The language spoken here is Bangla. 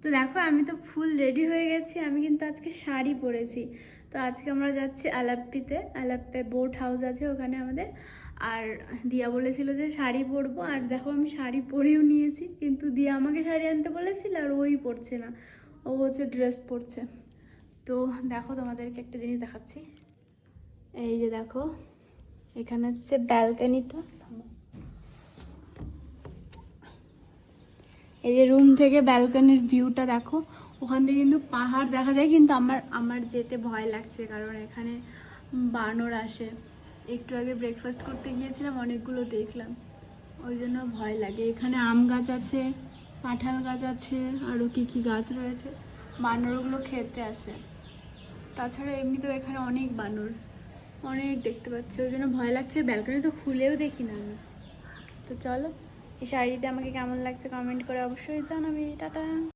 তো দেখো আমি তো ফুল রেডি হয়ে গেছি, আমি কিন্তু আজকে শাড়ি পরেছি। তো আজকে আমরা যাচ্ছি আলাপ্পিতে, আলাপ্পে বোট হাউস আছে ওখানে আমাদের। আর দিয়া বলেছিল যে শাড়ি পরবো, আর দেখো আমি শাড়ি পরেও নিয়েছি, কিন্তু দিয়া আমাকে শাড়ি আনতে বলেছিল আর ওই পরছে না, ও হচ্ছে ড্রেস পরছে। তো দেখো তোমাদেরকে একটা জিনিস দেখাচ্ছি, এই যে দেখো এখানে হচ্ছে ব্যালকনিটা, এই যে রুম থেকে ব্যালকনির ভিউটা দেখো, ওখান থেকে কিন্তু পাহাড় দেখা যায়, কিন্তু আমার আমার যেতে ভয় লাগছে কারণ এখানে বানর আসে। একটু আগে ব্রেকফাস্ট করতে গিয়েছিলাম, অনেকগুলো দেখলাম, ওই জন্য ভয় লাগে। এখানে আম গাছ আছে, কাঁঠাল গাছ আছে, আরও কি কি গাছ রয়েছে, বানরগুলো খেতে আসে। তাছাড়া এমনিতেও এখানে অনেক বানর, অনেক দেখতে পাচ্ছি, ওই জন্য ভয় লাগছে। ব্যালকনি তো খুলেও দেখি না আমি। তো চলো, এই শাড়িতে আমাকে কেমন লাগছে কমেন্ট করে অবশ্যই জানাবে। টাটা।